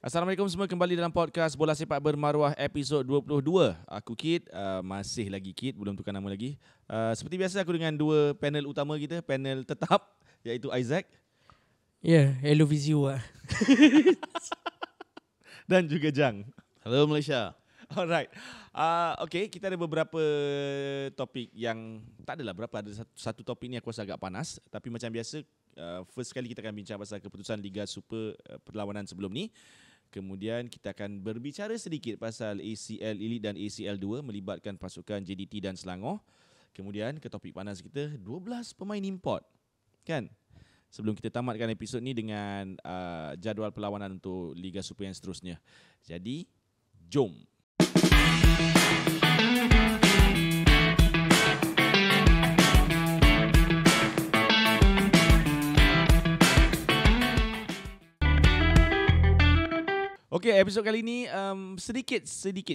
Assalamualaikum semua, kembali dalam podcast Bola Sepak Bermaruah episod 22. Aku Kit, masih lagi Kit, belum tukar nama lagi. Seperti biasa aku dengan dua panel utama kita, panel tetap iaitu Isaac. Ya, hello Vizio lah. Dan juga Jang. Hello Malaysia. Alright. Okay, kita ada beberapa topik yang tak adalah berapa, ada satu topik ni aku rasa agak panas, tapi macam biasa first kali kita akan bincang pasal keputusan Liga Super perlawanan sebelum ni. Kemudian kita akan berbicara sedikit pasal ACL Elite dan ACL 2 melibatkan pasukan JDT dan Selangor. Kemudian ke topik panas kita, 12 pemain import. Kan? Sebelum kita tamatkan episod ni dengan jadual perlawanan untuk Liga Super yang seterusnya. Jadi, jom. Okey, episod kali ini sedikit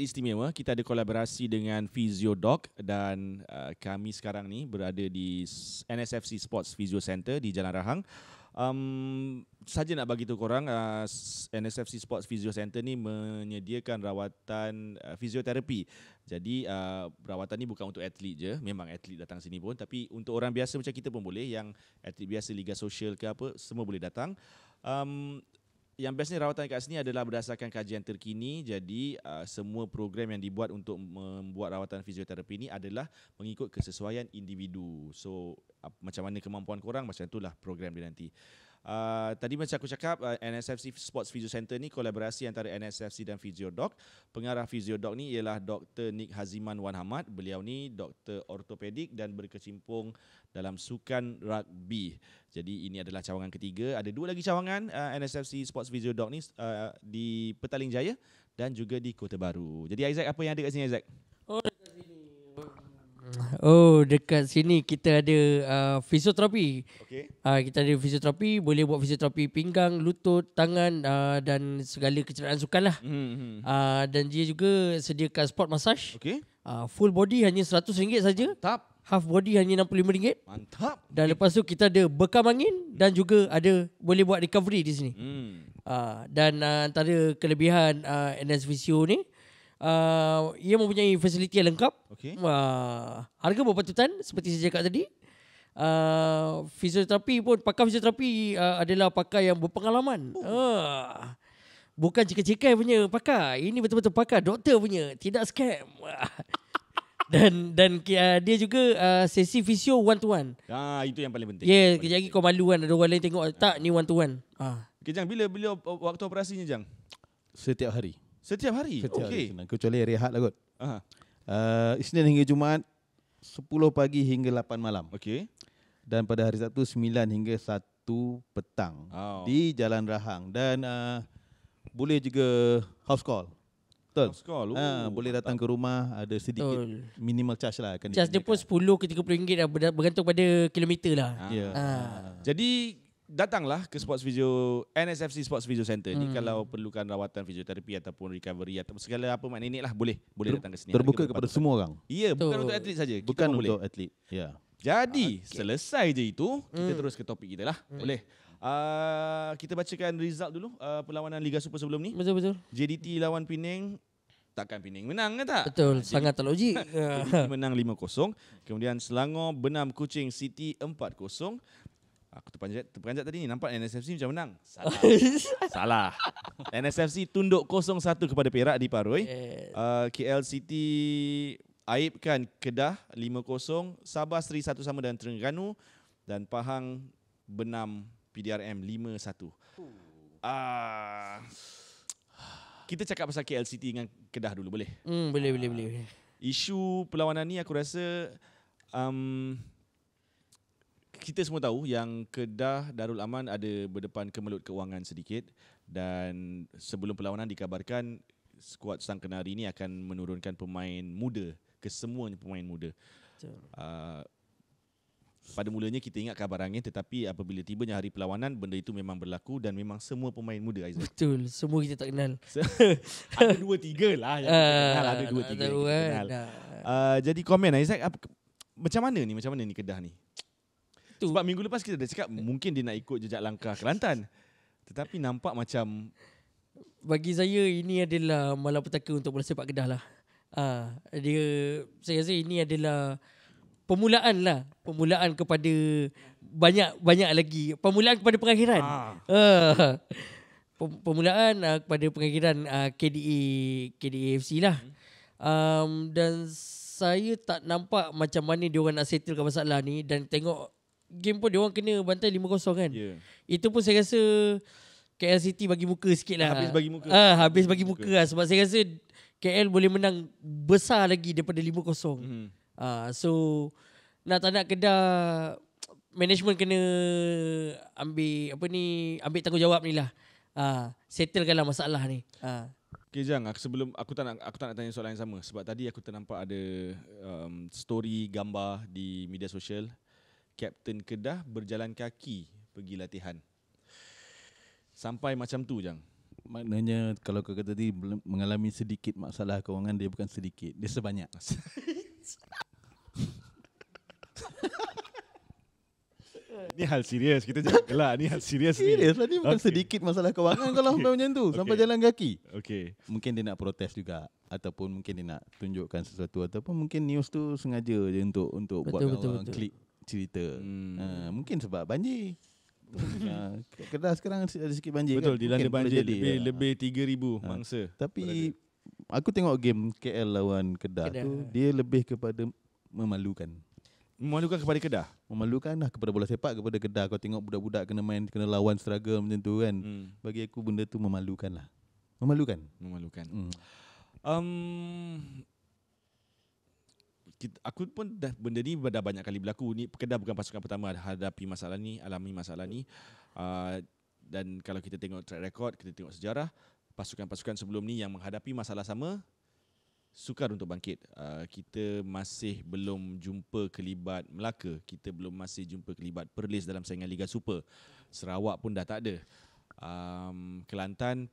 istimewa. Kita ada kolaborasi dengan PhysioDoc dan kami sekarang ni berada di NSFC Sports Physio Center di Jalan Rahang. Saja nak bagi tahu korang, NSFC Sports Physio Center ni menyediakan rawatan fizioterapi. Jadi rawatan ni bukan untuk atlet je, memang atlet datang sini pun, tapi untuk orang biasa macam kita pun boleh, yang atlet biasa liga sosial ke apa, semua boleh datang. Yang bestnya rawatan kat sini adalah berdasarkan kajian terkini. Jadi semua program yang dibuat untuk membuat rawatan fizioterapi ini adalah mengikut kesesuaian individu. So macam mana kemampuan korang, macam itulah program dia nanti. Tadi macam aku cakap, NSFC Sports Physio Center ni kolaborasi antara NSFC dan PhysioDoc. Pengarah PhysioDoc ni ialah Dr. Nick Haziman Wan Hamad. Beliau ni doktor ortopedik dan berkecimpung dalam sukan rugby. Jadi ini adalah cawangan ketiga. Ada dua lagi cawangan NSFC Sports PhysioDoc ni di Petaling Jaya dan juga di Kota Baru. Jadi Isaac, apa yang ada kat sini Isaac? Dekat sini kita ada fisioterapi. Okey. Kita ada fisioterapi, boleh buat fisioterapi pinggang, lutut, tangan dan segala kecederaan sukan lah. Dan dia juga sediakan sport massage. Okey. Full body hanya RM100 saja. Mantap. Half body hanya RM65. Mantap. Dan lepas tu kita ada bekam angin dan juga ada boleh buat recovery di sini. Dan antara kelebihan NS Physio ni, ia mempunyai fasiliti yang lengkap. Okey. Harga berpatutan seperti saya cakap tadi. Fisioterapi pun, pakar fisioterapi adalah pakar yang berpengalaman. Bukan cikai-cikai punya pakar. Ini betul-betul pakar, doktor punya, tidak scam. Dan dia juga sesi fisio one to one. Itu yang paling penting. Ya, kejap lagi kau malu kan, ada orang lain tengok, tak ni one to one. Okay, Jang, bila waktu operasinya Jang? Setiap hari. Setiap hari? Okey. Kecuali rehat lah kot. Isnin hingga Jumaat 10 pagi hingga 8 malam. Okey. Dan pada hari Sabtu 9 hingga 1 petang di Jalan Rahang. Dan boleh juga house call. Betul. House call. Boleh datang ke rumah, ada sedikit minimal charge lah. Charge dia pun 10 ke RM30 lah, bergantung pada kilometer lah. Jadi datanglah ke Sports Physio, NSFC Sports Physio Center ni kalau perlukan rawatan fizioterapi ataupun recovery atau segala apa makna ini lah, boleh datang ke sini. Terbuka kepada semua orang. Ya, bukan untuk atlet saja. Bukan untuk atlet. Ya. Jadi selesai je itu, kita terus ke topik kita lah. Boleh. Kita bacakan result dulu perlawanan Liga Super sebelum ni. Betul. JDT lawan Penang. Takkan Penang menang ke tak? Betul, sangat tak logik. JDT menang 5-0. Kemudian Selangor benam Kuching City 4-0. Aku terperanjat tadi ni, nampak NSFC macam menang. Salah. NSFC tunduk 0-1 kepada Perak di Paroi. KL City aibkan Kedah 5-0. Sabah Seri 1 sama dengan Terengganu. Dan Pahang benam PDRM 5-1. Kita cakap pasal KL City dengan Kedah dulu, boleh? Boleh. Isu perlawanan ni aku rasa kita semua tahu yang Kedah Darul Aman ada berdepan kemelut keuangan sedikit, dan sebelum perlawanan dikabarkan skuad Sang Kenari ni akan menurunkan pemain muda, kesemuanya pemain muda. Pada mulanya kita ingat kabar angin, tetapi apabila tibanya hari perlawanan, benda itu memang berlaku dan memang semua pemain muda, Aizat. Betul, semua kita tak kenal. Ada 2-3 lah yang kita kenal, ada 2-3 yang kita kenal. Jadi komen Aizat, macam mana ni Kedah ni? Sebab minggu lepas kita dah cakap mungkin dia nak ikut jejak langkah Kelantan. Tetapi nampak macam bagi saya ini adalah malapetaka untuk bola sepak Kedah lah. Saya rasa ini adalah pemulaan kepada banyak lagi, pemulaan kepada pengakhiran. Pemulaan kepada pengakhiran KDA FC lah. Dan saya tak nampak macam mana diorang nak settlekan masalah ni, dan tengok game pun diorang kena bantai 5-0 kan. Itu pun saya rasa KL City bagi muka sikit lah. Habis bagi muka lah. Sebab saya rasa KL boleh menang besar lagi daripada 5-0. So nak tak nak Kedah, management kena ambil tanggungjawab ni lah. Settlekanlah masalah ni. Okay Jang, sebelum aku tak nak tanya soalan yang sama, sebab tadi aku ternampak ada story gambar di media sosial Kapten Kedah berjalan kaki pergi latihan. Sampai macam tu Jang. Maknanya kalau kau kata tadi mengalami sedikit masalah kewangan, dia bukan sedikit, dia sebanyak. Ni hal serius, kita jangan gelak. Ni hal serius ni. Serius lah, ni bukan sedikit masalah kewangan kalau sampai macam tu, sampai jalan kaki. Mungkin dia nak protes juga, ataupun mungkin dia nak tunjukkan sesuatu, ataupun mungkin news tu sengaja je untuk buat orang klik cerita. Mungkin sebab banjir. Kedah sekarang ada sikit banjir. Betul, kan? dilanda banjir lebih 3,000 mangsa. Tapi aku tengok game KL lawan Kedah tu, dia lebih kepada memalukan. Memalukan kepada Kedah? Memalukan lah kepada bola sepak, kepada Kedah. Kau tengok budak-budak kena lawan struggle macam tu kan. Bagi aku benda tu memalukan lah. Memalukan. Aku pun benda ni dah banyak kali berlaku. Ni Kedah bukan pasukan pertama alami masalah ni. Dan kalau kita tengok track record, kita tengok sejarah, pasukan-pasukan sebelum ni yang menghadapi masalah sama sukar untuk bangkit. Kita masih belum jumpa kelibat Melaka, kita masih jumpa kelibat Perlis dalam saingan Liga Super. Sarawak pun dah tak ada. Kelantan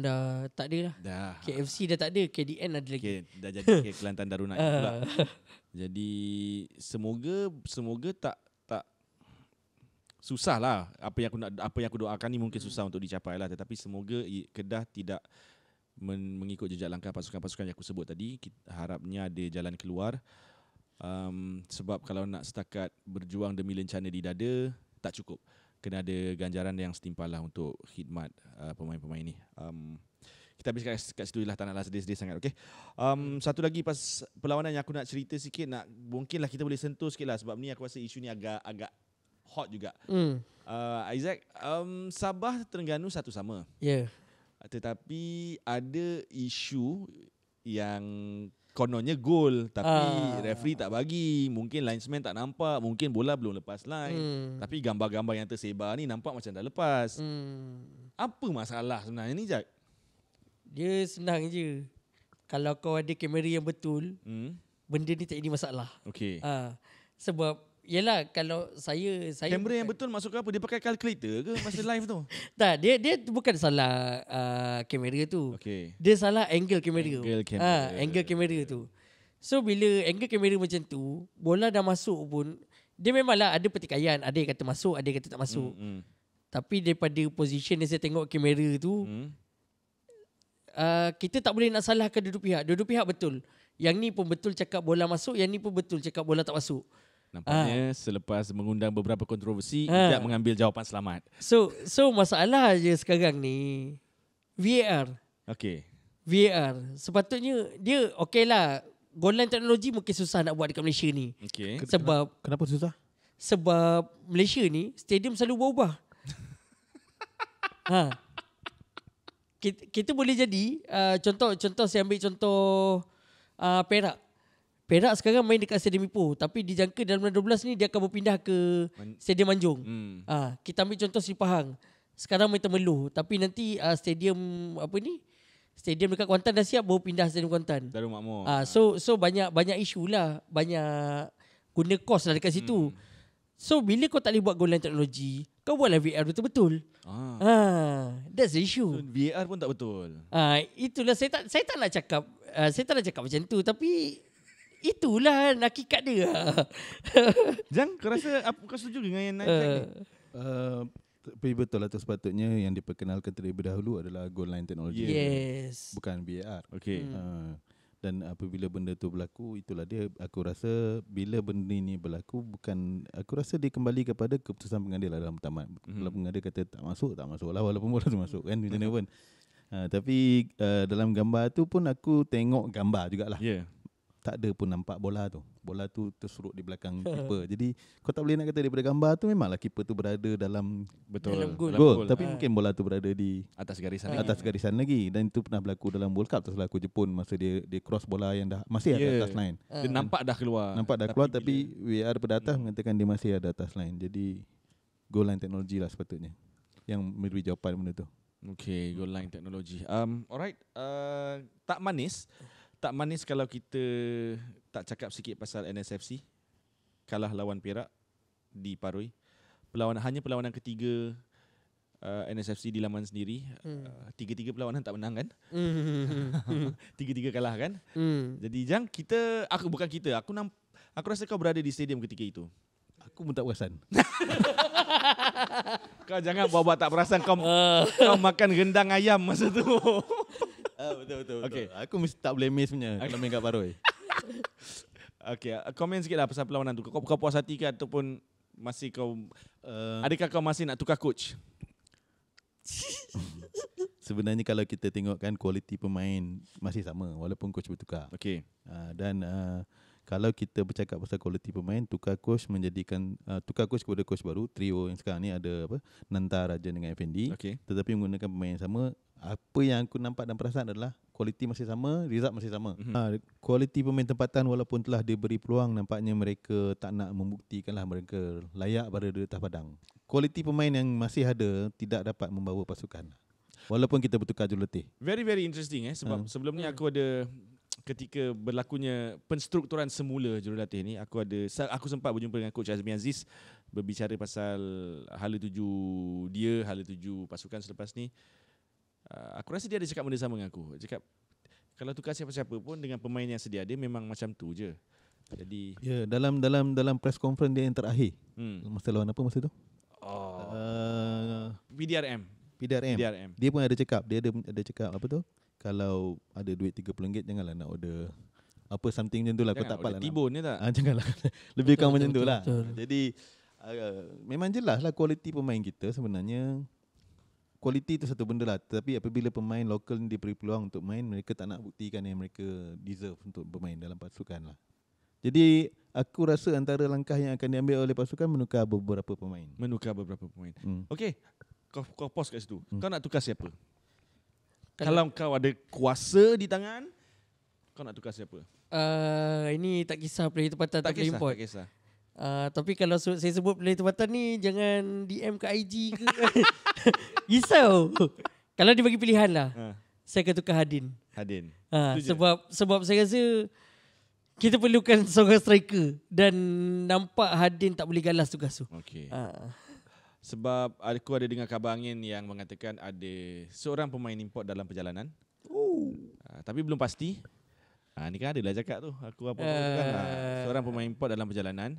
dah tak ada lah. KFC dah tak ada, KDN ada lagi. Dah jadi Kelantan Darunat pula. Jadi semoga tak susah lah. Apa yang aku doakan ni mungkin susah untuk dicapai lah. Tetapi semoga Kedah tidak mengikut jejak langkah pasukan-pasukan yang aku sebut tadi. Harapnya ada jalan keluar. Sebab kalau nak setakat berjuang demi lencana di dada, tak cukup. Kena ada ganjaran yang setimpal lah untuk khidmat pemain-pemain ni. Kita habiskan kat situ lah, tak naklah sedih-sedih sangat. Okay? Satu lagi pas perlawanan yang aku nak cerita sikit, mungkinlah kita boleh sentuh sikit lah, sebab ni aku rasa isu ni agak hot juga. Isaac, Sabah Terengganu satu sama. Tetapi ada isu yang kononnya gol, tapi referee tak bagi. Mungkin linesman tak nampak, mungkin bola belum lepas line. Tapi gambar-gambar yang tersebar ni nampak macam dah lepas. Apa masalah sebenarnya ni, Jack? Dia senang je. Kalau kau ada kamera yang betul, benda ni tak jadi masalah. Sebab yelah, kalau saya kamera yang betul maksud apa? Dia pakai calculator ke masa live tu? Tak, dia bukan salah kamera tu. Dia salah angle kamera. Angle kamera tu. So bila angle kamera macam tu, bola dah masuk pun, dia memanglah ada pertikaian, ada yang kata masuk, ada yang kata tak masuk. Tapi daripada position yang saya tengok kamera tu, kita tak boleh nak salahkan dua pihak. Dua pihak betul. Yang ni pun betul cakap bola masuk, yang ni pun betul cakap bola tak masuk. Nampaknya selepas mengundang beberapa kontroversi, tidak mengambil jawapan selamat. So masalah je sekarang ni VAR. VAR. Sepatutnya dia lah. Goal line teknologi mungkin susah nak buat dekat Malaysia ni. Sebab kenapa susah? Sebab Malaysia ni stadium selalu berubah. Kita boleh jadi contoh saya ambil contoh Perak. Perak sekarang main dekat Stadium Ipoh, tapi dijangka dalam bulan 12 ni dia akan berpindah ke Stadium Manjung. Kita ambil contoh Seri Pahang. Sekarang main Temerloh, tapi nanti stadium stadium dekat Kuantan dah siap, baru pindah Stadium Kuantan. Darul Makmur. So banyak isu lah, banyak guna kos lah dekat situ. So bila kau tak boleh buat goal line teknologi, kau buatlah VAR betul-betul. That's the issue. So, VAR pun tak betul. Itulah saya tak nak cakap macam tu, tapi itulah hakikat dia. Jang, kau rasa kau setuju dengan yang Isaac ni? Tapi betul lah tu, sepatutnya yang diperkenalkan terlebih dahulu adalah goal line technology. Yes. Bukan VAR. Okay. Dan apabila benda tu berlaku, itulah dia, aku rasa bila benda ni berlaku, aku rasa dia kembali kepada keputusan pengadil dalam tamat. Kalau pengadil kata tak masuk lah, walaupun bola tu masuk kan, macam mana pun. Tapi dalam gambar tu pun aku tengok gambar jugalah. Yeah. Tak ada pun nampak bola tu. Bola tu terserut di belakang keeper. Jadi kau tak boleh nak kata daripada gambar tu memanglah keeper tu berada dalam Dalam gol. gol. Tapi mungkin bola tu berada di atas garisan atas garisan lagi. Dan itu pernah berlaku dalam World Cup, terus berlaku Jepun masa dia cross bola yang dah masih ada atas line. Dia nampak dah keluar. Tapi VAR daripada atas mengatakan dia masih ada atas line. Jadi goal line teknologi lah sepatutnya yang memberi jawapan benda tu. Okay, goal line teknologi. Alright. Tak manis kalau kita tak cakap sikit pasal NSFC. Kalah lawan Perak di Paroi. Hanya perlawanan ketiga NSFC di laman sendiri. Tiga-tiga perlawanan tak menang kan? Tiga-tiga kalah kan? Jadi aku rasa kau berada di stadium ketika itu. Aku pun tak perasan. Kau jangan buat tak perasan kau makan rendang ayam masa tu. Betul. Okay. Aku mesti tak boleh miss punya kalau main kat Paroi. Okay, komen sikit lah pasal perlawanan tu. Kau puas hati ke ataupun masih adakah kau masih nak tukar coach? Sebenarnya kalau kita tengok kan, kualiti pemain masih sama walaupun coach bertukar. Okay. Dan kalau kita bercakap pasal kualiti pemain, tukar coach kepada coach baru, trio yang sekarang ni ada Nanta, Rajan dengan Effendi. Okay. Tetapi menggunakan pemain yang sama. Apa yang aku nampak dan perasan adalah kualiti masih sama, result masih sama. Kualiti pemain tempatan walaupun telah diberi peluang, nampaknya mereka tak nak membuktikanlah mereka layak berada di atas padang. Kualiti pemain yang masih ada tidak dapat membawa pasukan walaupun kita bertukar jurulatih. Very very interesting sebab sebelum ni aku ada, ketika berlakunya penstrukturan semula jurulatih ni, aku sempat berjumpa dengan coach Azmi Aziz, berbicara pasal hala tuju dia, hala tuju pasukan selepas ni. Aku rasa dia ada cakap benda sama dengan aku. Cakap kalau tukar siapa-siapa pun dengan pemain yang sedia ada, memang macam tu je. Jadi dalam press conference dia yang terakhir, masa lawan apa masa tu? PDRM. Dia pun ada cakap, ada cakap apa tu? Kalau ada duit RM30 janganlah nak order apa something macam tu lah. Kau tak apalah. Tibon ni tak? Janganlah. Lebih kurang macam tu lah. Jadi memang jelas lah kualiti pemain kita sebenarnya. Kualiti itu satu benda lah. Tapi apabila pemain lokal diberi peluang untuk main, mereka tak nak buktikan yang mereka deserve untuk bermain dalam pasukan lah. Jadi aku rasa antara langkah yang akan diambil oleh pasukan menukar beberapa pemain. Okay, kau pause kat situ. Kau nak tukar siapa? Kalau kau ada kuasa di tangan, kau nak tukar siapa? Ini tak kisah player tempatan tak boleh import. Tak kisah. Tapi kalau saya sebut player tempatan ni, jangan DM ke IG ke. Risau. Kalau dia bagi pilihan lah, saya akan tukar Hadin. Sebab saya rasa kita perlukan seorang striker dan nampak Hadin tak boleh galas tugas tu. Okay. Sebab aku ada dengar kabar angin yang mengatakan ada seorang pemain import dalam perjalanan. Tapi belum pasti. Ni kan adalah cakap tu. Aku apa kan. Seorang pemain import dalam perjalanan.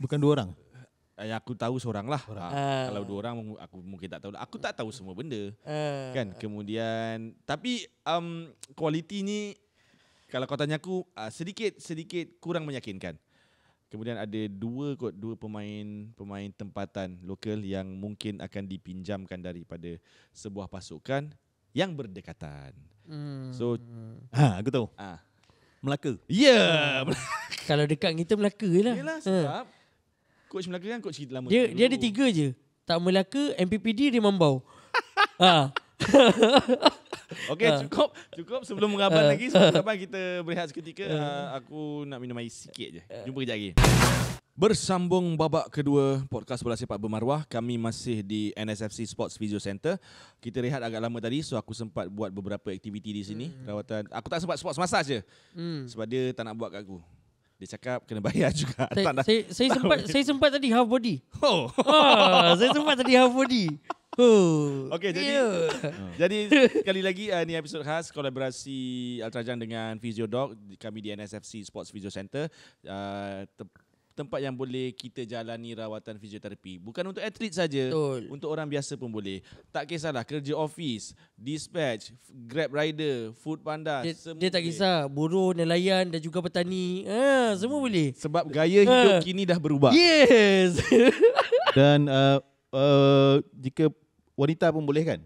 Bukan dua orang? Yang aku tahu seorang lah. Kalau dua orang aku mungkin tak tahu. Aku tak tahu semua benda. Kan. Kemudian tapi kualiti ni kalau kau tanya aku sedikit kurang meyakinkan. Kemudian ada dua pemain tempatan lokal yang mungkin akan dipinjamkan daripada sebuah pasukan yang berdekatan. So aku tahu. Melaka. Ya. Kalau dekat kita Melaka lah. Yalah sebab coach Melaka kan coach kita lama. Dia ada 3 je. Tak Melaka, MPPD, dia Mambau. Okey, cukup sebelum mengabar lagi. Sebelum mengabar kita berehat seketika. Aku nak minum air sikit je. Jumpa kejap lagi. Bersambung babak kedua podcast bola sepak bermaruah. Kami masih di NSFC Sports Physio Center. Kita rehat agak lama tadi, so aku sempat buat beberapa aktiviti di sini. Rawatan. Aku tak sempat sports massage je. Sebab dia tak nak buat kat aku. Dia cakap kena bayar juga. Saya sempat tadi half body. Saya sempat tadi half body. Okey, jadi sekali lagi ni episod khas kolaborasi Ultrajan dengan Physio Doc, kami di NSFC Sports Physio Center. tempat yang boleh kita jalani rawatan fizioterapi. Bukan untuk atlet saja, untuk orang biasa pun boleh. Tak kisahlah kerja office, dispatch, Grab rider, Food Panda, dia tak kisah buruh, nelayan dan juga petani. Semua boleh. Sebab gaya hidup kini dah berubah. Yes. Dan jika wanita pun boleh kan?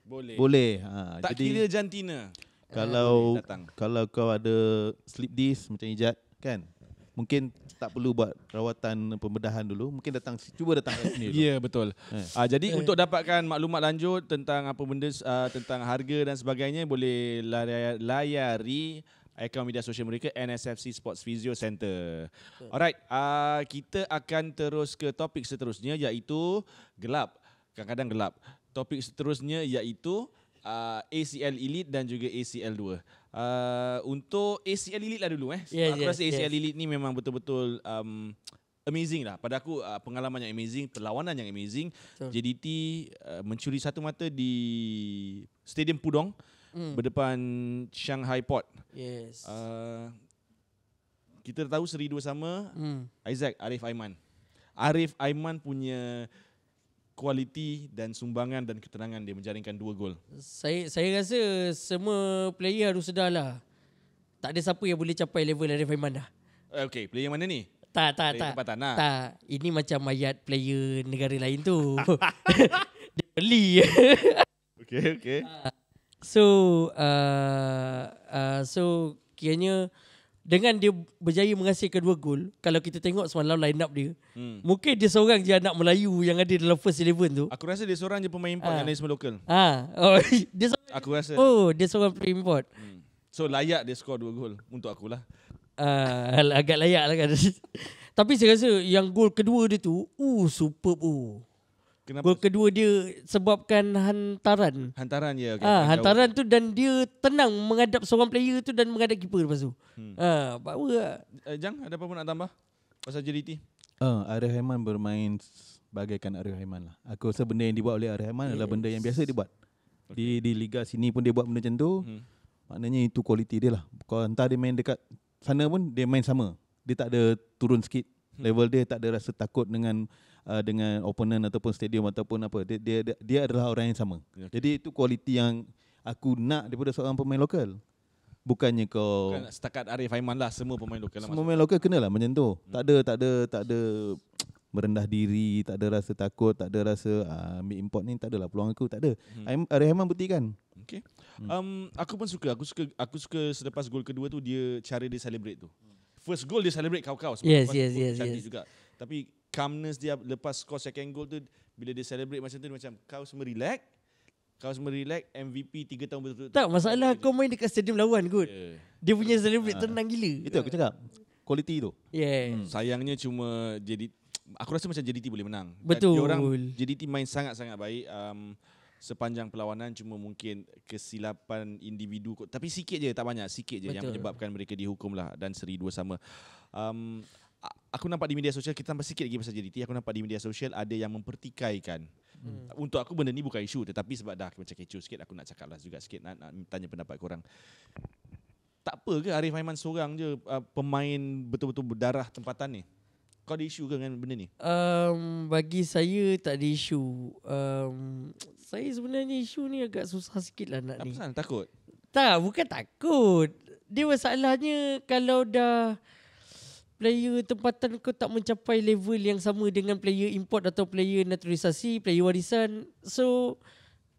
Boleh. Tak jadi, kira jantina. Kalau kau ada slip disc macam Ijat kan, mungkin tak perlu buat rawatan pembedahan dulu, mungkin cuba datang kat sini dulu. Ya, betul. Jadi untuk dapatkan maklumat lanjut tentang apa benda, tentang harga dan sebagainya, boleh layari akaun media sosial mereka, NSFC Sports Physio Center. Alright, kita akan terus ke topik seterusnya, iaitu gelap. Kadang-kadang gelap. Topik seterusnya iaitu ACL Elite dan juga ACL 2. Untuk ACL Elite lah dulu. Aku rasa ACL Elite ni memang betul-betul amazing lah. Pada aku pengalaman yang amazing, perlawanan yang amazing. JDT mencuri satu mata di Stadium Pudong berdepan Shanghai Port. Yes. Kita tahu seri dua sama Isaac Arif Aiman. Arif Aiman punya kualiti dan sumbangan dan ketenangan dia menjaringkan 2 gol. Saya rasa semua player harus sedarlah. Tak ada siapa yang boleh capai level Arif Aiman dah. Okay, player mana ni? Tak. Tak. Ini macam ayat player negara lain tu. Dia beli. Okay. So kiranya dengan dia berjaya menghasilkan 2 gol, kalau kita tengok semalam line up dia, mungkin dia seorang je anak Melayu yang ada dalam first 11 tu. Aku rasa dia seorang je pemain import yang dari semua lokal. Dia seorang, aku rasa. dia seorang player import. So layak dia skor 2 gol untuk akulah. Agak layak lah kan. Tapi saya rasa yang gol kedua dia tu, superb. Kenapa? Gol kedua dia sebabkan hantaran. Hantaran je. Okay. Hantaran tu dan dia tenang menghadap seorang player tu dan menghadap keeper lepas tu. Power lah. Jang, ada apa pun nak tambah pasal JDT? Arif Aiman bermain bagaikan Arif Aiman lah. Aku rasa benda yang dibuat oleh Arif Aiman adalah benda yang biasa dia buat. Di liga sini pun dia buat benda macam tu. Maknanya itu kualiti dia lah. Kalau entah dia main dekat sana pun dia main sama. Dia tak ada turun sikit. Level dia tak ada rasa takut dengan opponent ataupun stadium ataupun apa. Dia adalah orang yang sama. Jadi itu kualiti yang aku nak daripada seorang pemain lokal. Bukannya kau bukan setakat Arif Aiman lah, semua pemain lokal lah. Semua pemain lokal kenalah macam tu. Tak ada merendah diri, tak ada rasa takut, tak ada rasa ambil import ni, tak adalah peluang aku, tak ada. Arif Aiman buktikan. Okay. Aku pun suka. Aku suka selepas gol kedua tu dia cara dia celebrate tu. First goal dia celebrate kau-kau. Yes. Cantik juga. Tapi calmness dia lepas score second goal tu, bila dia celebrate macam tu, dia macam kau semua relax. MVP 3 tahun betul-betul. Tak, masalah kau main dekat stadium lawan kot. Dia punya celebrate tenang gila. Itu aku cakap. Kualiti tu. Sayangnya cuma aku rasa macam JDT boleh menang. Betul. JDT main sangat-sangat baik. Sepanjang perlawanan cuma mungkin kesilapan individu, tapi sikit je, tak banyak, sikit je. Betul. Yang menyebabkan mereka dihukum lah dan seri 2 sama. Aku nampak di media sosial, kita tambah sikit lagi pasal JDT, aku nampak di media sosial ada yang mempertikaikan. Untuk aku benda ni bukan isu, tetapi sebab dah macam kecoh sikit, aku nak cakap lah juga sikit, nak tanya pendapat korang. Tak apa ke Arif Aiman seorang je pemain betul-betul berdarah tempatan ni? Kau ada isu ke dengan benda ni? Bagi saya tak ada isu. Saya sebenarnya isu ni agak susah sikit lah nak ni. Apa pasal? Takut? Tak, bukan takut. Dia masalahnya kalau dah player tempatan kau tak mencapai level yang sama dengan player import atau player naturalisasi, player warisan. So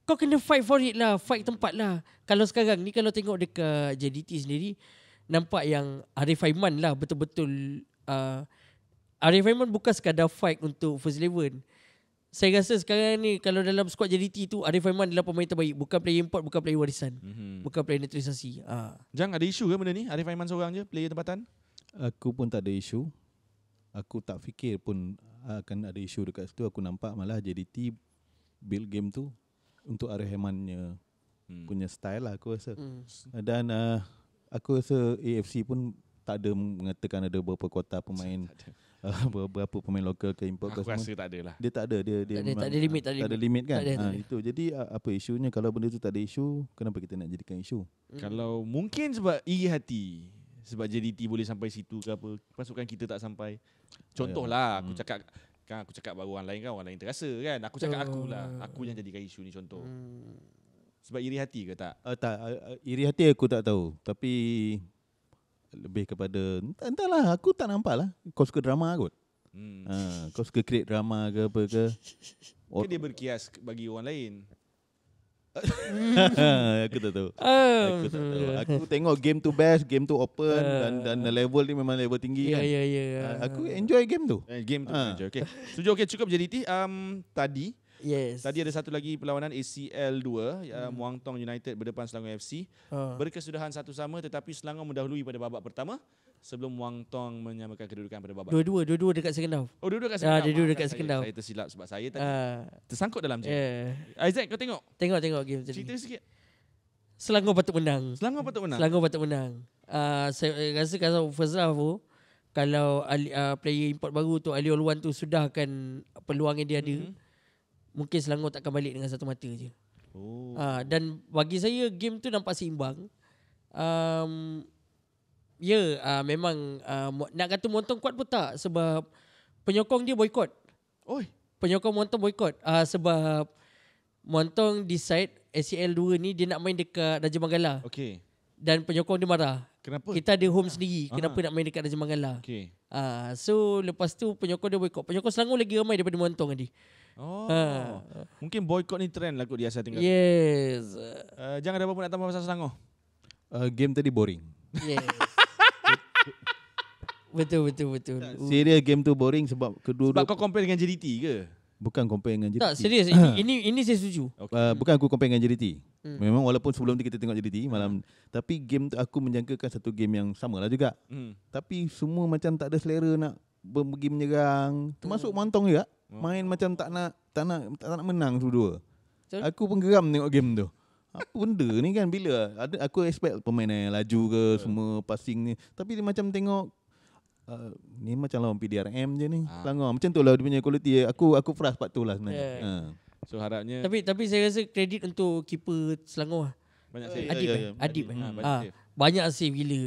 kau kena fight for it lah, fight tempat lah. Kalau sekarang ni kalau tengok dekat JDT sendiri, nampak yang Arif Aiman lah betul-betul Arif Aiman bukan sekadar fight untuk first 11. Saya rasa sekarang ni kalau dalam squad JDT tu Arif Aiman adalah pemain terbaik, bukan player import, bukan player warisan, bukan player naturalisasi. Jang, ada isu ke benda ni? Arif Aiman seorang je player tempatan? Aku pun tak ada isu. Aku tak fikir pun akan ada isu dekat situ. Aku nampak malah JDT build game tu untuk Arif Aiman punya style lah aku rasa. Dan aku rasa AFC pun tak ada mengatakan ada berapa kuota pemain, berapa pemain lokal ke import. Aku rasa tak ada lah. Dia tak ada. Tak ada limit. Tak ada limit kan. Tak ada. Itu. Jadi apa isunya kalau benda tu tak ada isu, kenapa kita nak jadikan isu? Kalau mungkin sebab iri hati. sebab JDT boleh sampai situ ke apa, pasukan kita tak sampai. Contohlah aku cakap baru orang lain kan, orang lain terasa kan. Aku cakap aku yang jadikan isu ni contoh. Sebab iri hati ke tak? Iri hati aku tak tahu, tapi lebih kepada entahlah, aku tak nampak lah kau suka drama kot. Kau suka create drama ke apa ke. Ke dia berkias bagi orang lain? Aku tak tahu. Aku tengok game tu best, game tu open dan level ni memang level tinggi kan. Aku enjoy game tu. Game tu enjoy. Okay. Setuju. Okay, cukup JDT. Tadi ada satu lagi perlawanan ACL 2 Muang Thong United berdepan Selangor FC. Berkesudahan 1-1 tetapi Selangor mendahului pada babak pertama sebelum Muang Thong menyamakan kedudukan pada babak. Dua-dua dekat second half. Oh, dua-dua dekat second half. Dua-dua dekat second half. Saya tersilap sebab saya tadi tersangkut dalam game. Isaac, kau tengok? Tengok game tadi. Cerita sikit. Selangor patut menang. Selangor patut menang. Saya rasa kalau first half tu, kalau player import baru tu Ali Olwan tu sudahkan peluang yang dia ada, mungkin Selangor takkan balik dengan satu mata je. Dan bagi saya game tu nampak seimbang. Memang nak kata Muang Thong kuat pun tak, sebab penyokong dia boykot. Penyokong Muang Thong boykot sebab Muang Thong decide ACL 2 ni dia nak main dekat Raja Manggala. Dan penyokong dia marah. Kenapa? Kita ada home sendiri. Kenapa nak main dekat Raja Manggala? So lepas tu penyokong dia boykot. Penyokong Selangor lagi ramai daripada Muang Thong tadi. Mungkin boykot ni trend lah kot di Asia Tenggara. Yes. Jangan ada apa-apa nak tambah pasal Selangor. Game tadi boring. Yes. Betul. Serius game tu boring sebab Sebab kau compare dengan JDT ke? Bukan compare dengan JDT. Tak, serius. Ini saya setuju. Bukan aku compare dengan JDT. Memang walaupun sebelum ni kita tengok JDT malam, tapi game tu aku menjangkakan satu game yang samalah juga. Tapi semua macam tak ada selera nak pergi menyerang. Termasuk Muang Thong juga. Main macam tak nak menang dua. Aku pun geram tengok game tu. Apa benda ni kan, bila aku expect permainan yang laju ke, semua passing ni. Tapi dia macam tengok ni macam lawan PDRM je ni. Selangor macam tu lah dia punya quality. Aku frust part tu lah sebenarnya. So harapnya Tapi saya rasa kredit untuk keeper Selangor. banyak save. Adib. Banyak save. Banyak save gila.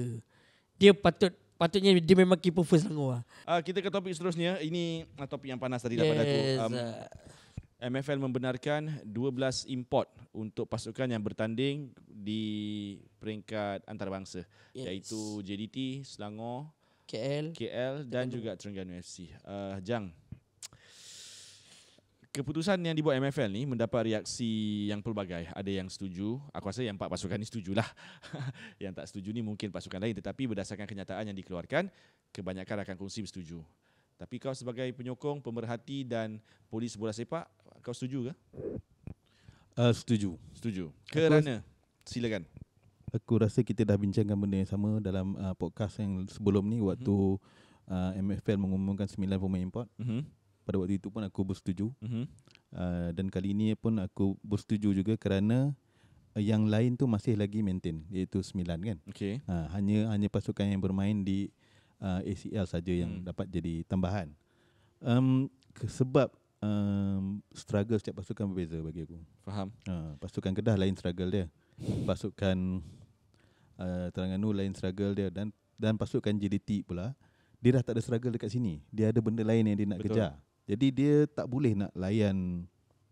Dia patutnya dia memang keeper first Selangor. Kita ke topik seterusnya. Ini topik yang panas tadi dapat aku. MFL membenarkan 12 import untuk pasukan yang bertanding di peringkat antarabangsa, iaitu JDT, Selangor, KL dan juga Terengganu FC. Jang, keputusan yang dibuat MFL ni mendapat reaksi yang pelbagai. Ada yang setuju, aku rasa yang 4 pasukan ni setujulah. Yang tak setuju ni mungkin pasukan lain, tetapi berdasarkan kenyataan yang dikeluarkan, kebanyakan rakan kongsi bersetuju. Tapi kau sebagai penyokong, pemerhati dan polis bola sepak, kau setuju ke? Setuju. Kerana silakan. Aku rasa kita dah bincangkan benda yang sama dalam podcast yang sebelum ni waktu MFL mengumumkan 9 pemain import. Pada waktu itu pun aku bersetuju. Dan kali ini pun aku bersetuju juga kerana yang lain tu masih lagi maintain, iaitu 9 kan. Hanya pasukan yang bermain di ACL saja yang dapat jadi tambahan. Sebab struggle setiap pasukan berbeza bagi aku. Faham. Pasukan Kedah lain struggle dia. Pasukan Terengganu lain struggle dia, dan pasukan JDT pula dia dah tak ada struggle dekat sini. Dia ada benda lain yang dia nak kejar. Jadi dia tak boleh nak layan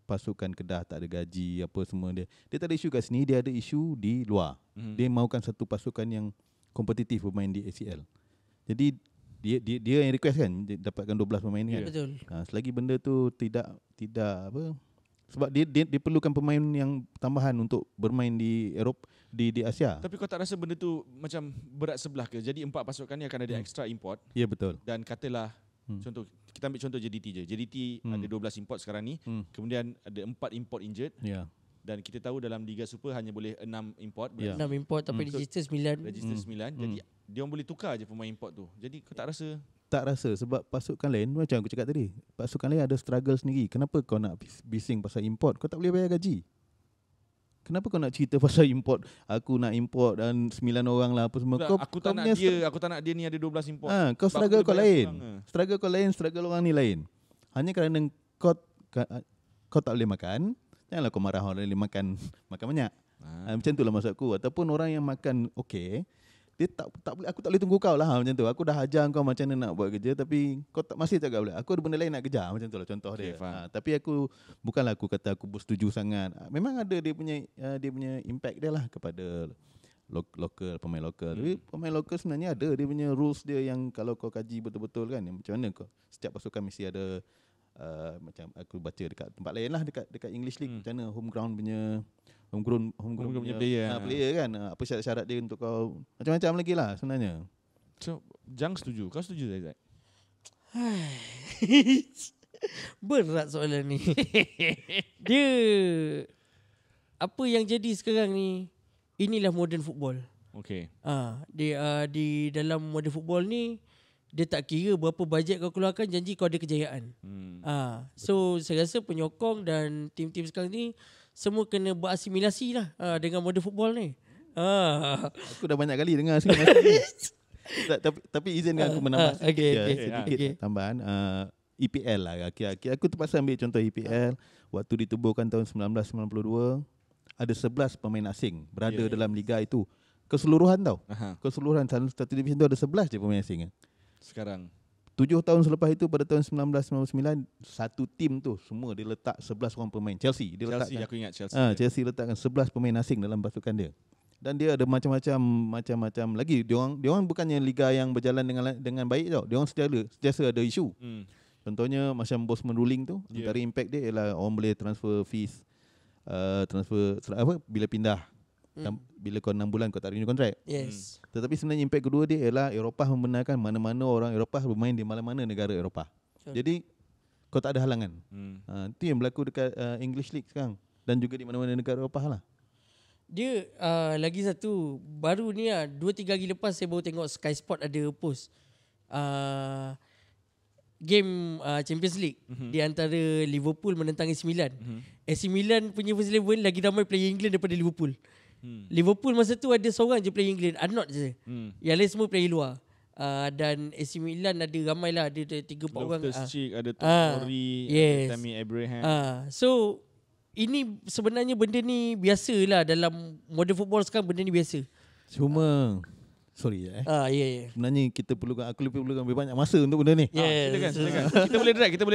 pasukan Kedah tak ada gaji apa semua dia. Dia tak ada isu kat sini, dia ada isu di luar. Dia mahukan satu pasukan yang kompetitif bermain di ACL. Jadi dia yang request kan dapatkan 12 pemain kan. Betul. Selagi benda tu tidak apa, sebab dia perlukan pemain yang tambahan untuk bermain di Eropah, di Asia. Tapi kau tak rasa benda tu macam berat sebelah ke? Jadi 4 pasukan ni akan ada extra import. Ya betul. Dan katalah contoh, kita ambil contoh JDT je. JDT ada 12 import sekarang ni. Kemudian ada 4 import injured. Dan kita tahu dalam Liga Super hanya boleh 6 import. 6 import tapi register 9. Register 9. Jadi dia orang boleh tukar je pemain import tu. Jadi kau tak rasa? Tak rasa, sebab pasukan lain macam aku cakap tadi, pasukan lain ada struggle sendiri. Kenapa kau nak bising pasal import? Kau tak boleh bayar gaji. Kenapa kau nak cerita pasal import? Aku nak import dan 9 orang lah apa semua. Aku tak nak dia ni ada 12 import. Kau struggle kau lain. Struggle kau lain, struggle orang ni lain. Hanya kerana kau tak boleh makan, janganlah kau marah orang lain makan banyak. Macam itulah maksud aku. Ataupun orang yang makan okey, dia tak boleh, aku tak boleh tunggu kau lah macam tu. Aku dah ajar kau macam mana nak buat kerja, tapi kau masih tak boleh. Aku ada benda lain nak kejar macam tu lah contoh dia. Tapi aku bukanlah aku kata aku bersetuju sangat. Memang ada dia punya impact dia lah kepada lokal, pemain lokal. Tapi pemain lokal sebenarnya ada dia punya rules dia yang kalau kau kaji betul-betul kan, macam mana kau setiap pasukan mesti ada macam aku baca dekat tempat lain lah, dekat English League, macam mana home ground punya player kan, apa syarat-syarat dia untuk kau, macam-macam lagi lah sebenarnya. So Jang setuju, kau setuju tak? Berat soalan ni. Dia apa yang jadi sekarang ni, inilah modern football. Okay. Dia di dalam modern football ni, dia tak kira berapa bajet kau keluarkan, janji kau ada kejayaan. So saya rasa penyokong dan tim-tim sekarang ni semua kena berasimilasi lah dengan modern football ni. Aku dah banyak kali dengar asimilasi ni. Tapi izinkan aku menambah sedikit tambahan. EPL lah. Aku terpaksa ambil contoh EPL. Waktu ditubuhkan tahun 1992, ada 11 pemain asing berada dalam liga itu. Keseluruhan tau. Keseluruhan satu division tu ada 11 je pemain asing. Sekarang 7 tahun selepas itu, pada tahun 1999, satu tim tu semua dia letak 11 orang pemain. Chelsea aku ingat Chelsea. Chelsea letakkan 11 pemain asing dalam pasukan dia. Dan dia ada macam-macam lagi. Dia orang bukannya liga yang berjalan dengan baik tau. Dia orang sentiasa ada isu. Contohnya macam Bosman ruling tu, antara impact dia ialah orang boleh transfer fees, transfer bila pindah. Bila kau 6 bulan kau tak renew kontrak. Yes. Tetapi sebenarnya impact kedua dia ialah Eropah membenarkan mana-mana orang Eropah bermain di mana-mana negara Eropah. Jadi kau tak ada halangan. Itu yang berlaku dekat English League sekarang, dan juga di mana-mana negara Eropah lah. Dia lagi satu baru ni 2-3 hari lepas saya baru tengok Sky Sport ada post game Champions League di antara Liverpool menentang AC Milan. AC Milan punya first 11 lagi ramai player England daripada Liverpool. Liverpool masa tu ada seorang je player England, Arnold je. Yang lain semua player luar. Dan AC Milan ada ramai lah, ada 3-4 orang. Loftus-Cheek, ada Tomori, ada Tammy Abraham. So ini sebenarnya benda ni biasa lah dalam modern football sekarang, benda ni biasa. Cuma sebenarnya aku lebih perlukan lebih banyak masa untuk benda ni. Silakan. Kita boleh drag. Kita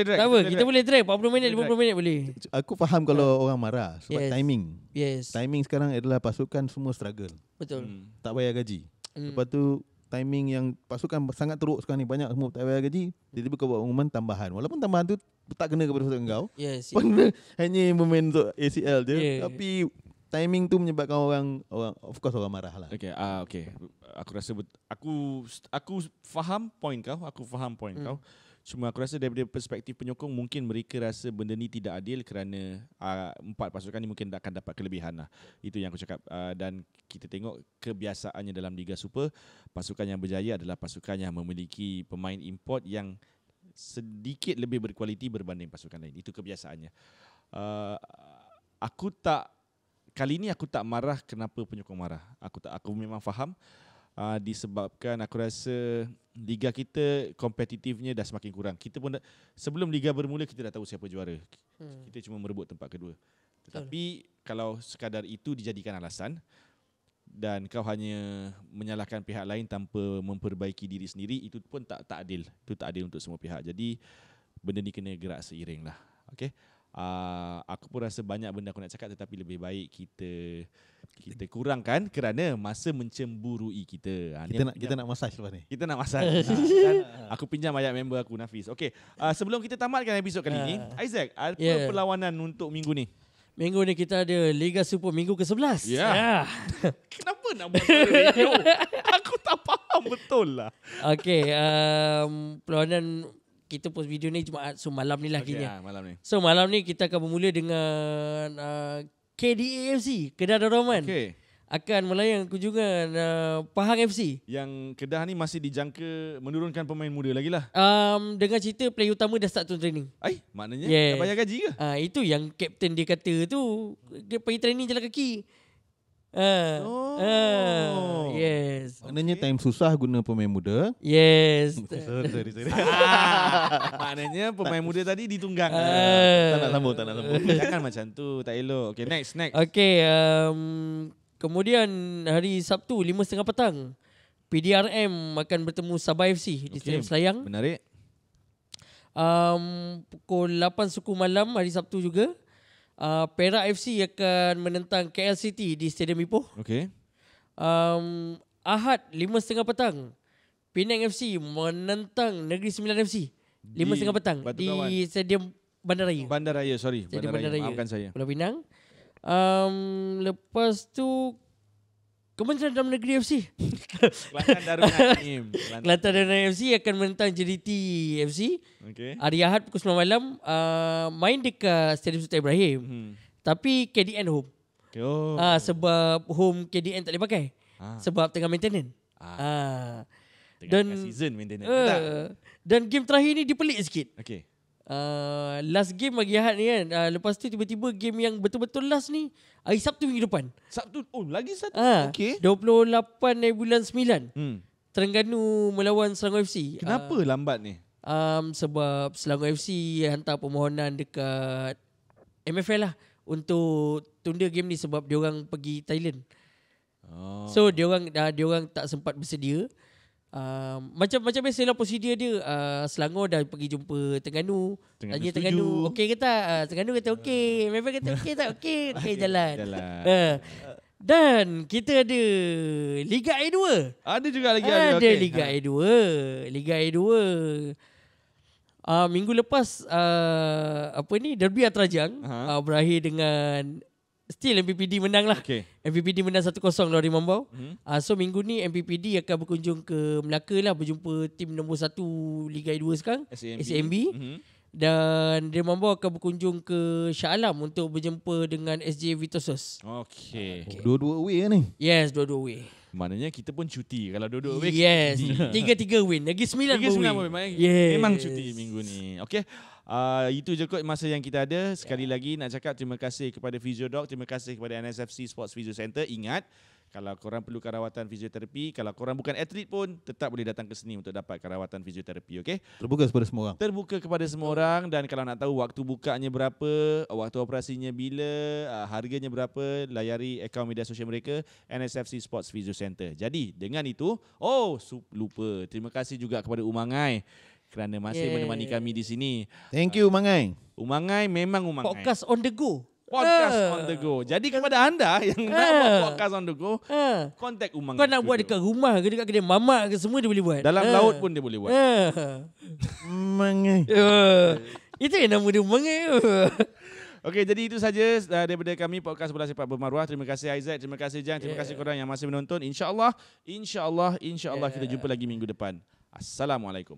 boleh drag 40 minit, 50 minit boleh. Aku faham kalau orang marah sebab timing. Yes. Timing sekarang adalah pasukan semua struggle. Betul. Tak bayar gaji. Lepas tu timing yang pasukan sangat teruk sekarang ni, banyak semua tak bayar gaji. Tiba-tiba kau buat pengumuman tambahan. Walaupun tambahan tu tak kena kepada pasukan kau. Yes. Hanya bermain untuk ACL je. Tapi timing tu menyebabkan orang of course orang marah lah. Okay. Aku rasa aku faham point kau. Kau. Cuma aku rasa daripada perspektif penyokong, mungkin mereka rasa benda ni tidak adil kerana 4 pasukan ni mungkin akan dapat kelebihan lah. Itu yang aku cakap. Dan kita tengok kebiasaannya dalam Liga Super, pasukan yang berjaya adalah pasukan yang memiliki pemain import yang sedikit lebih berkualiti berbanding pasukan lain. Itu kebiasaannya. Kali ni aku tak marah kenapa penyokong marah. Aku memang faham. Disebabkan aku rasa liga kita kompetitifnya dah semakin kurang. Kita pun sebelum liga bermula kita dah tahu siapa juara. Kita cuma merebut tempat kedua. Tetapi kalau sekadar itu dijadikan alasan dan kau hanya menyalahkan pihak lain tanpa memperbaiki diri sendiri, itu pun tak adil. Itu tak adil untuk semua pihak. Jadi benda ni kena gerak seiring lah. Okay. Aku pun rasa banyak benda aku nak cakap, tetapi lebih baik kita kurangkan kerana masa mencemburui kita. Kita nak massage lepas ni. Kita nak massage. Dan aku pinjam ayat member aku, Nafis. Okey, sebelum kita tamatkan episod kali ini, Isaac, apa perlawanan untuk minggu ni? Minggu ni kita ada Liga Super minggu ke-11. Kenapa nak buat radio? Aku tak faham betul lah. Okey, perlawanan kita post video ni Jumaat, so malam ni lah kini. Malam ni. So malam ni kita akan bermula dengan KDA FC, Kedah Darul Rahman. Akan melayang kunjungan Pahang FC. Yang Kedah ni masih dijangka menurunkan pemain muda lagi lah. Dengan cerita player utama dah start turun training. Maknanya tak bayar gaji ke? Itu yang kapten dia kata tu, dia pergi training jalan kaki. Yes. Maknanya time susah guna pemain muda. Yes. Sorry. Maknanya pemain muda tadi ditunggang. Tak nak sambung. Jangan macam tu, tak elok. Okay, next. Okay, kemudian hari Sabtu 5:30 petang PDRM akan bertemu Sabah FC di Stadium Selayang. Menarik. Pukul 8 suku malam hari Sabtu juga. Perak FC akan menentang KL City di Stadium Ipoh. Okey. Ahad 5.30 petang Penang FC menentang Negeri Sembilan FC 5.30 petang di Stadium Bandaraya. Bandaraya, sorry. Stadium Bandaraya. Maafkan saya. Pulau Pinang. Lepas tu Kementerian Dalam Negeri FC Kelantan Darul Naim. Kelantan Darul Naim FC akan menentang JDT FC. Okey. Hari Ahad pukul 9 malam main dekat Stadium Sultan Ibrahim. Tapi KDN home. Okay, oh. Sebab home KDN tak boleh pakai. Sebab tengah maintenance. Dan season maintenance. Dan game terakhir ni dipelik sikit. Okey. Last game bagi Ahad ni kan. Lepas tu tiba-tiba game yang betul-betul last ni hari Sabtu minggu depan. Sabtu. Oh, lagi satu. Okey. 28 bulan 9. Terengganu melawan Selangor FC. Kenapa lambat ni? Sebab Selangor FC hantar permohonan dekat MFL lah untuk tunda game ni sebab diorang pergi Thailand. So diorang tak sempat bersedia. Macam biasalah prosedur dia. Selangor dah pergi jumpa Terengganu, tanya Terengganu okey ke tak. Terengganu kata okey, MFL kata okey tak, okey jalan. Dan kita ada Liga A2. Ada juga lagi. Ada Liga A2. Liga A2. Minggu lepas Derby Atrajang berakhir dengan still MPPD menang lah. MPPD menang 1-0 lawan Rimambau. So minggu ni MPPD akan berkunjung ke Melaka lah, berjumpa tim nombor 1 Liga A2 sekarang, SAMB. Dan Rimambau akan berkunjung ke Shah Alam untuk berjumpa dengan SJ Vitosos. Okey. Dua-dua away ni. Yes, dua-dua away. Maknanya kita pun cuti kalau dua-dua away. Yes. 3-3 win. Lagi 9 win. Yes. Memang cuti minggu ni. Okey. Itu je kot masa yang kita ada. Sekali lagi nak cakap terima kasih kepada PhysioDoc, terima kasih kepada NSFC Sports Physio Center. Ingat, kalau korang perlukan rawatan fizioterapi, kalau korang bukan atlet pun tetap boleh datang ke sini untuk dapatkan rawatan fizioterapi. Okey? Terbuka kepada semua orang. Terbuka kepada semua orang, dan kalau nak tahu waktu bukanya berapa, waktu operasinya bila, harganya berapa, layari akaun media sosial mereka NSFC Sports Physio Center. Jadi dengan itu, lupa. Terima kasih juga kepada Umangai kerana masih menemani kami di sini. Thank you Umangai. Umangai memang Umangai. Podcast on the go. Podcast on the go. Jadi kepada anda yang nak buat podcast on the go, contact Umangai. Kau nak buat dekat rumah ke, dekat kedai mamak ke, semua dia boleh buat. Dalam laut pun dia boleh buat. Umangai. Itu yang nama dia Umangai. Okey, jadi itu saja daripada kami podcast Bola Sepak Bermaruah. Terima kasih Aizat, terima kasih Jan, terima kasih korang yang masih menonton. InsyaAllah kita jumpa lagi minggu depan. Assalamualaikum.